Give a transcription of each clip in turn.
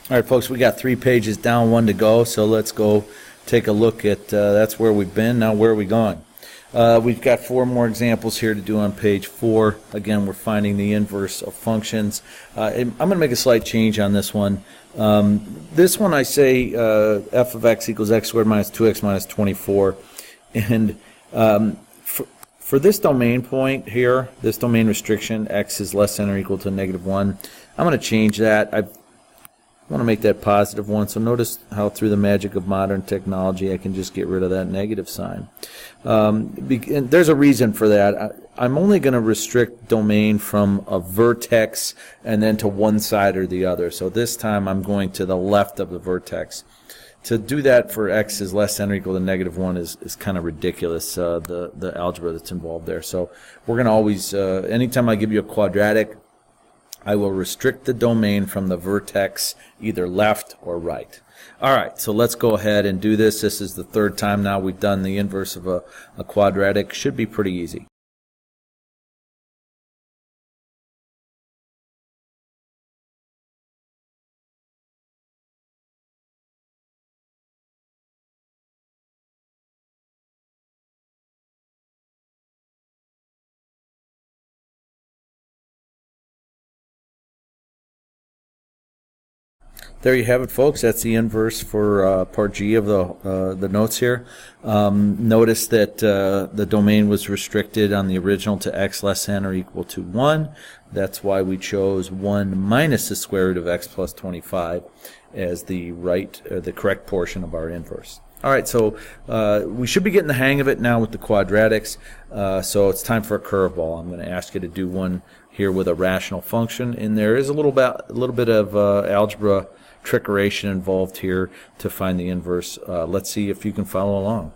All right, folks, we got 3 pages down, 1 to go, so let's go take a look at, that's where we've been. Now where are we going? We've got 4 more examples here to do on page 4. Again, we're finding the inverse of functions. I'm going to make a slight change on this one. This one I say f of x equals x squared minus 2x minus 24. And for this domain point here, this domain restriction, x is less than or equal to -1, I'm going to change that. I want to make that positive 1, so notice how through the magic of modern technology I can just get rid of that negative sign. And there's a reason for that. I'm only going to restrict domain from a vertex and then to one side or the other. So this time I'm going to the left of the vertex. To do that for x is less than or equal to -1 is kind of ridiculous, the algebra that's involved there. So we're going to always, anytime I give you a quadratic, I will restrict the domain from the vertex either left or right. All right, so let's go ahead and do this. This is the 3rd time now we've done the inverse of a quadratic. Should be pretty easy. There you have it, folks. That's the inverse for part G of the notes here. Notice that the domain was restricted on the original to x less than or equal to 1. That's why we chose 1 minus the square root of x plus 25 as the correct portion of our inverse. All right, so we should be getting the hang of it now with the quadratics. So it's time for a curveball. I'm going to ask you to do one here with a rational function, and there is a little bit of algebra trickeration involved here to find the inverse. Let's see if you can follow along.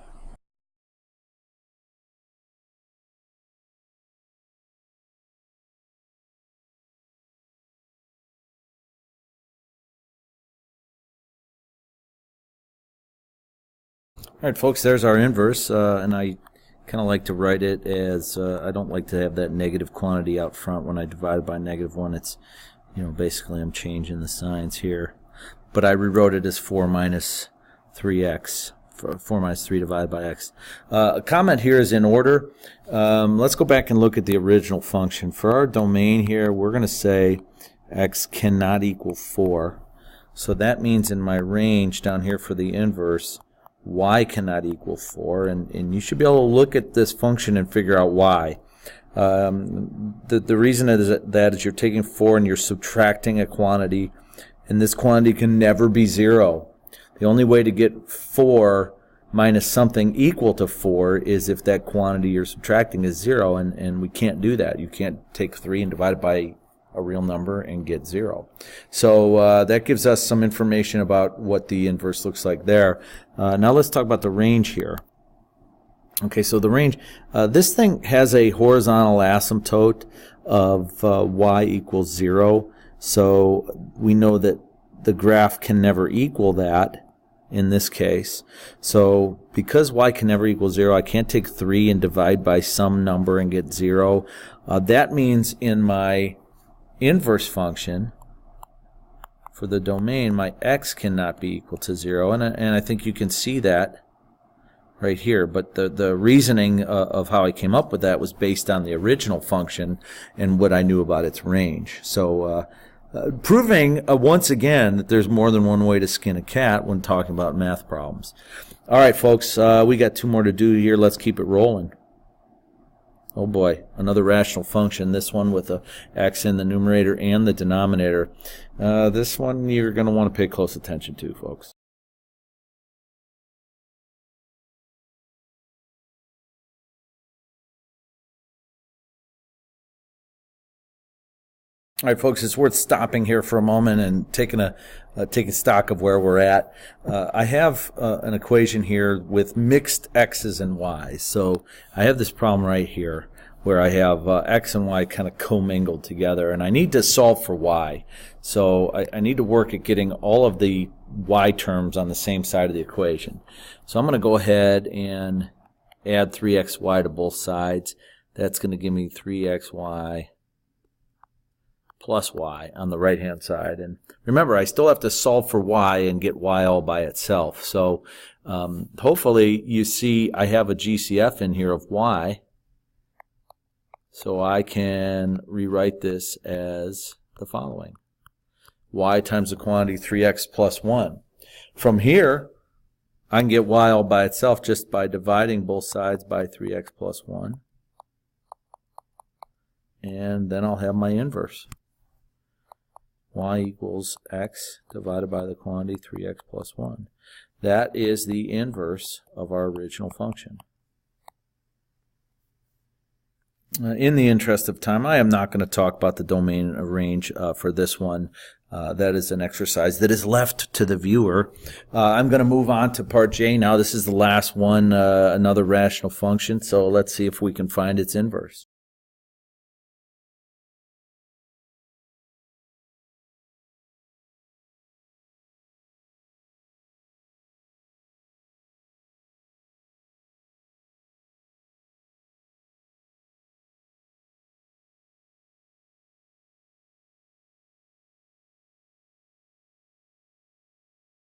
All right, folks, there's our inverse, and I kind of like to write it as, I don't like to have that negative quantity out front when I divide it by -1. It's, basically I'm changing the signs here. But I rewrote it as 4 minus 3x, 4 minus 3 divided by x. A comment here is in order. Let's go back and look at the original function. For our domain here, we're going to say x cannot equal 4. So that means in my range down here for the inverse, y cannot equal 4. And you should be able to look at this function and figure out why. The reason that is you're taking 4 and you're subtracting a quantity, and this quantity can never be 0. The only way to get 4 minus something equal to 4 is if that quantity you're subtracting is 0, and we can't do that. You can't take 3 and divide it by a real number and get 0. So that gives us some information about what the inverse looks like there. Now let's talk about the range here. Okay, so the range, this thing has a horizontal asymptote of y equals 0. So we know that the graph can never equal that in this case. So because y can never equal 0, I can't take 3 and divide by some number and get 0. That means in my inverse function for the domain, my x cannot be equal to 0. And I think you can see that right here. But the reasoning of how I came up with that was based on the original function and what I knew about its range. So proving once again that there's more than one way to skin a cat when talking about math problems. All right, folks, we got 2 more to do here. Let's keep it rolling. Oh boy, another rational function, this one with a x in the numerator and the denominator. This one you're going to want to pay close attention to, folks. All right, folks, it's worth stopping here for a moment and taking stock of where we're at. I have an equation here with mixed x's and y's. So I have this problem right here where I have x and y kind of commingled together, and I need to solve for y. So I need to work at getting all of the y terms on the same side of the equation. So I'm going to go ahead and add 3xy to both sides. That's going to give me 3xy plus y on the right hand side. And remember, I still have to solve for y and get y all by itself. So hopefully you see I have a GCF in here of y, so I can rewrite this as the following: y times the quantity 3x plus 1. From here I can get y all by itself just by dividing both sides by 3x plus 1, and then I'll have my inverse. Y equals x divided by the quantity 3x plus 1. That is the inverse of our original function. In the interest of time, I am not going to talk about the domain and range for this one. That is an exercise that is left to the viewer. I'm going to move on to part J now. This is the last one, another rational function. So let's see if we can find its inverse.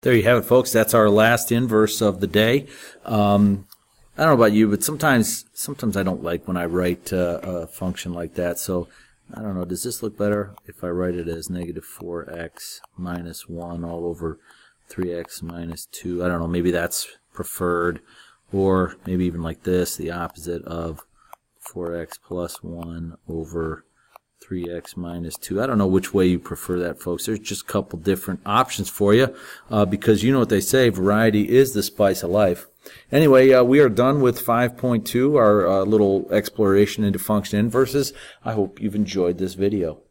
There you have it, folks. That's our last inverse of the day. I don't know about you, but sometimes I don't like when I write a function like that. So I don't know. Does this look better if I write it as negative 4x minus 1 all over 3x minus 2? I don't know. Maybe that's preferred, or maybe even like this, the opposite of 4x plus 1 over 3x minus 2. I don't know which way you prefer that, folks. There's just a couple different options for you because you know what they say, variety is the spice of life. Anyway, we are done with 5.2, our little exploration into function inverses. I hope you've enjoyed this video.